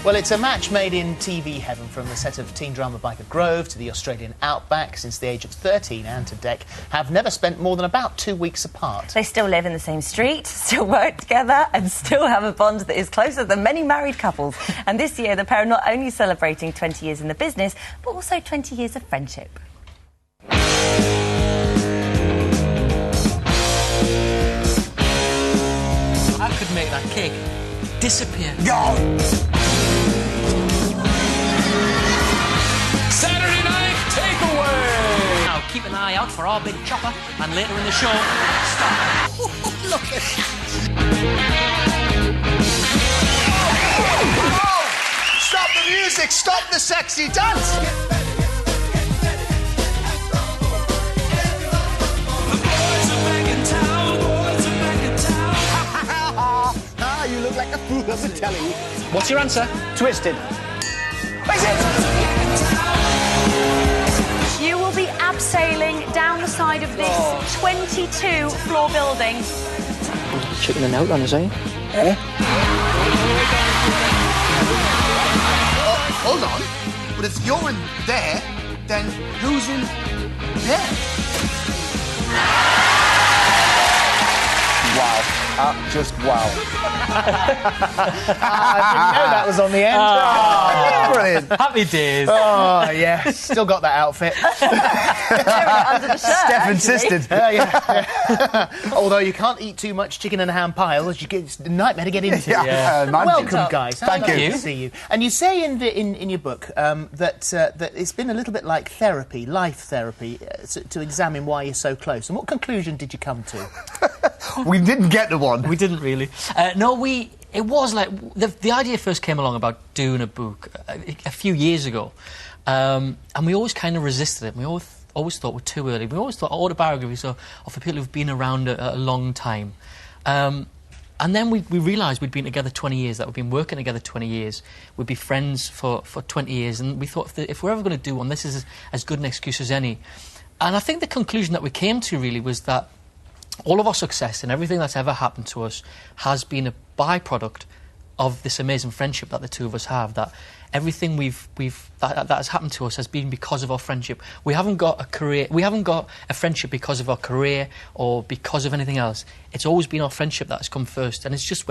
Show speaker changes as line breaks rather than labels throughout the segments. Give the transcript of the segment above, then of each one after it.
Well, it's a match made in TV heaven, from the set of teen drama Biker Grove to the Australian outback. Since the age of 13, ant&dec have never spent more than about 2 weeks apart.
They still live in the same street, still work together and still have a bond that is closer than many married couples. And this year, the pair are not only celebrating 20 years in the business, but also 20 years of friendship.
I could make that cake disappear.
Go!
Saturday night takeaway! Now keep an eye out for our big chopper, and later in the show, stop.
Look at that!
Oh! Stop the music! Stop the sexy dance! You look like a fool on the telly.
What's your answer?
Twisted. Is it?
You will be abseiling down the side of this 22-floor building.
Chicken and out on us, eh?
Hold on. But if you're in there, then who's in there? Wow. Just wow.
I didn't know that was on the end.
Oh, brilliant.
Happy days.
Oh, yeah. Still got that outfit.
Under the shirt,
Steph
actually.
insisted.
Yeah. Although you can't eat too much chicken and ham pie, else it's a nightmare to get into.
Yeah.
Welcome, guys.
Thank
Nice
you.
to see you. And you say in your book that it's been a little bit like therapy, life therapy, to examine why you're so close. And what conclusion did you come to?
We didn't get to one.
We didn't really. It was like the idea first came along about doing a book a few years ago, and we always kind of resisted it. We always thought we're too early. We always thought autobiographies are for people who've been around a long time. And then we realised we'd been together 20 years, that we'd been working together 20 years. We'd be friends for 20 years, and we thought if we're ever going to do one, this is as good an excuse as any. And I think the conclusion that we came to really was that all of our success and everything that's ever happened to us has been a byproduct of this amazing friendship that the two of us have. That everything that has happened to us has been because of our friendship. We haven't got a career. We haven't got a friendship because of our career or because of anything else. It's always been our friendship that has come first. And it's just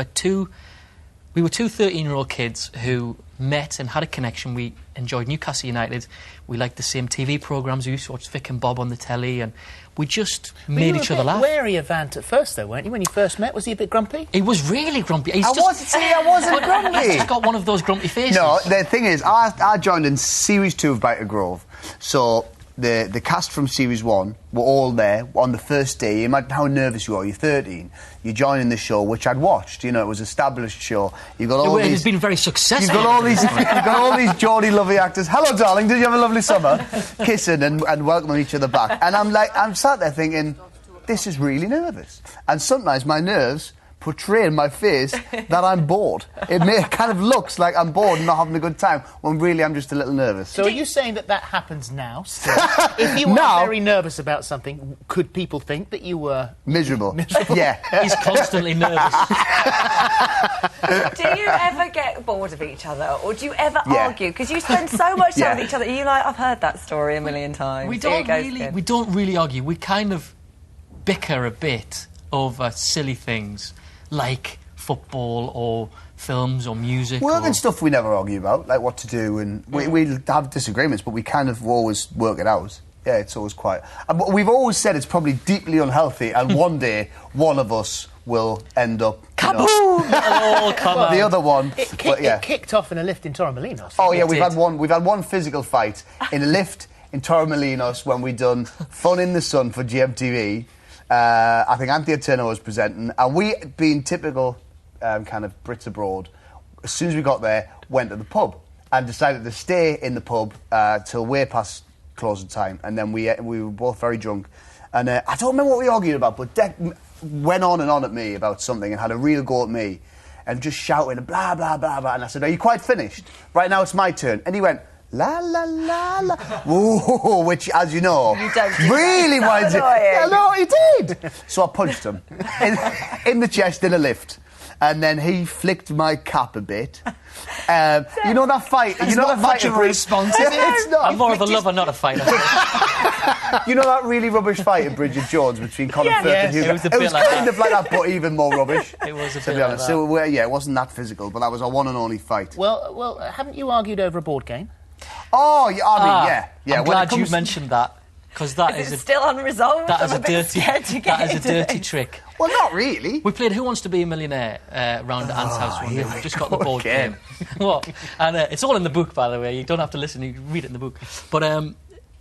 we were two 13-year-old kids who met and had a connection. We enjoyed Newcastle United. We liked the same TV programmes. We used to watch Vic and Bob on the telly, and we just made each other laugh.
Wary of Ant at first, though, weren't you? When you first met, was he a bit grumpy?
He was really grumpy.
I wasn't grumpy.
He's just got one of those grumpy faces.
No, the thing is, I joined in Series 2 of Biker Grove, so the cast from Series 1 were all there on the first day. Imagine how nervous you are. You're 13. You're joining the show, which I'd watched. You know, it was an established show. You've got all these...
It's been very successful.
You've got all these Geordie lovely actors. Hello, darling. Did you have a lovely summer? Kissing and welcoming each other back. And I'm sat there thinking, this is really nervous. And sometimes my nerves portray in my face that I'm bored. It kind of looks like I'm bored and not having a good time, when really I'm just a little nervous.
So are you saying that happens now, still? If you were very nervous about something, could people think that you were...
Miserable. Yeah.
He's constantly nervous.
Do you ever get bored of each other, or do you ever argue? Because you spend so much time with each other. You're like, I've heard that story a million times.
We don't really argue. We kind of bicker a bit over silly things like football or films or music.
Work and stuff we never argue about, like what to do, and we have disagreements, but we kind of always work it out. Yeah, it's always quite... But we've always said it's probably deeply unhealthy, and one day one of us will end up...
Kaboom!
The other one...
It kicked off in a lift in Torremolinos.
Oh, yeah, we've had one physical fight in a lift in Torremolinos when we done Fun in the Sun for GMTV. I think Anthea Turner was presenting, and we, being typical kind of Brits abroad, as soon as we got there, went to the pub and decided to stay in the pub till way past closing time, and then we were both very drunk, and I don't remember what we argued about, but Dec went on and on at me about something and had a real go at me and just shouting blah blah blah blah, and I said, "Are you quite finished? Right now it's my turn." And he went, la la la la, ooh, which, as you know, really winds it. Yeah, no, he did. So I punched him in the chest in a lift. and then he flicked my cap a bit. You know that fight?
That's
you know
not
that
much
fight
of a response, is it?
It's not.
I'm more of a lover, not a fighter.
You know that really rubbish fight in Bridget Jones between Colin Firth and Hugh?
It was a bit like
kind
that.
of like that, but even more rubbish.
It was a
to
bit
be
like
honest.
that.
So yeah, it wasn't that physical, but that was our one and only fight.
Well, haven't you argued over a board game?
Oh, yeah, I mean, yeah.
I'm
when it
glad you
comes-
mentioned that, because that
Is
is
it still unresolved?
that is
I'm
a
a bit
dirty
scared to get
that is a
into
dirty
this.
trick.
Well, not really.
We played Who Wants to Be a Millionaire round at Ant's house one day. We just got the board
Okay.
game. What? And it's all in the book, by the way. You don't have to listen. You can read it in the book. But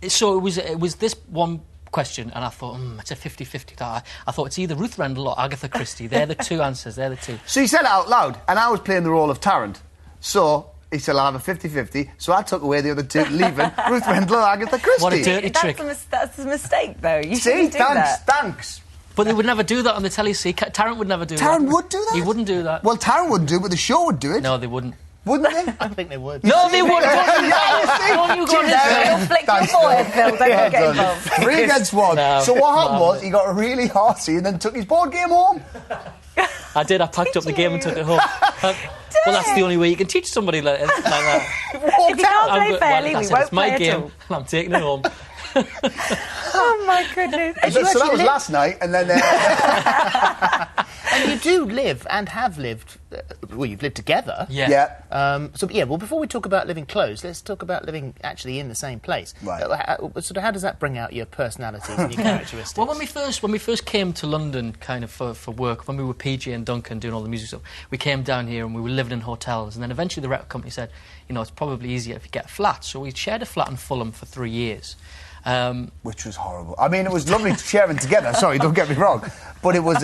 so it was this one question, and I thought, it's a 50-50. I thought it's either Ruth Rendell or Agatha Christie. They're the two answers. They're the two.
So he said it out loud, and I was playing the role of Tarrant. So he said, I'll have a 50-50. So I took away the other two, leaving Ruth Rendell and Agatha Christie.
What a dirty trick.
That's a mistake, though. You
See,
shouldn't do that.
thanks.
But they would never do that on the telly. See, Tarrant would never do that.
Tarrant would do that?
He wouldn't do that.
Well, Tarrant wouldn't do it, but the show would do it.
No, they wouldn't.
Wouldn't they?
I think they would.
No, they wouldn't.
Yeah,
you go
You'll flick your forehead, Phil. Don't
Well
get
done.
involved.
3 against 1.
No.
So what happened was
No.
he got really horsey and then took his board game home.
I did. I packed up the game and took it home. Well, that's the only way you can teach somebody like that.
If you can't play fairly,
that's
we
it.
won't
It's my
play at
game,
all.
and I'm taking it home.
Oh, my goodness.
So that was last night, and then...
And you do live and have lived. Well, you've lived together.
Yeah.
Well, before we talk about living close, let's talk about living actually in the same place.
Right.
How does that bring out your personalities and your characteristics?
Well, when we first came to London, kind of for work, when we were PJ and Duncan doing all the music stuff, we came down here and we were living in hotels, and then eventually the record company said, it's probably easier if you get a flat. So we shared a flat in Fulham for 3 years.
Which was horrible. I mean, it was lovely sharing together. Sorry, don't get me wrong, but it was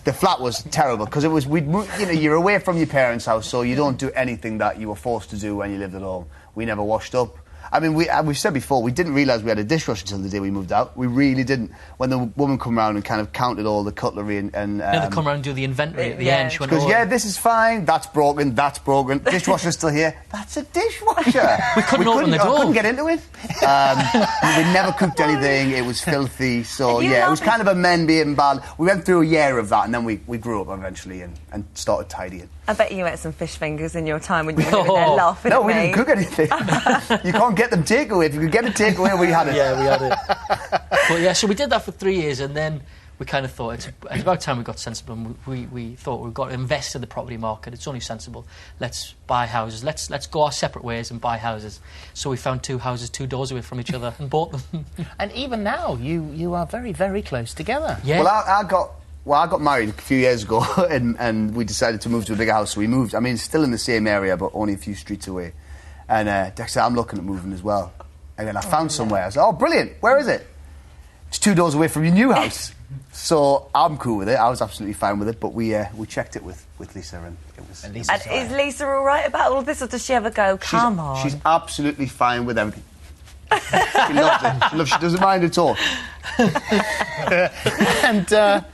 the flat was terrible because it was you're away from your parents' house, so you don't do anything that you were forced to do when you lived at home. We never washed up. I mean, we've said before, we didn't realise we had a dishwasher until the day we moved out. We really didn't. When the woman come round and kind of counted all the cutlery and
They come around and do the inventory at the
Yeah.
end. She went,
because, this is fine, that's broken, dishwasher's still here. That's a dishwasher.
We couldn't open the door.
I couldn't get into it. We never cooked anything, it was filthy, so
And you
it was
laughing-
kind of a men being bad. We went through a year of that, and then we grew up eventually and started tidying.
I bet you ate some fish fingers in your time when you were living there laughing
No,
at
we
me.
didn't cook anything. You can't get them takeaway. If you could get a takeaway, we had it.
Yeah, we had it. But yeah, so we did that for 3 years, and then we kind of thought it's about time we got sensible. And we thought we've got to invest in the property market. It's only sensible. Let's buy houses. Let's go our separate ways and buy houses. So we found 2 houses 2 doors away from each other and bought them.
And even now, you are very, very close together.
Yeah.
Well, I got married a few years ago, and we decided to move to a bigger house. So we moved. I mean, still in the same area, but only a few streets away. And Dex said, I'm looking at moving as well. And then I found somewhere. I said, oh, brilliant. Where is it? It's 2 doors away from your new house. So I'm cool with it. I was absolutely fine with it. But we checked it with Lisa, and it was...
And Lisa-
And is Lisa all right about all this, or does she ever go, come on?
She's absolutely fine with everything. She loves it. She doesn't mind at all.
And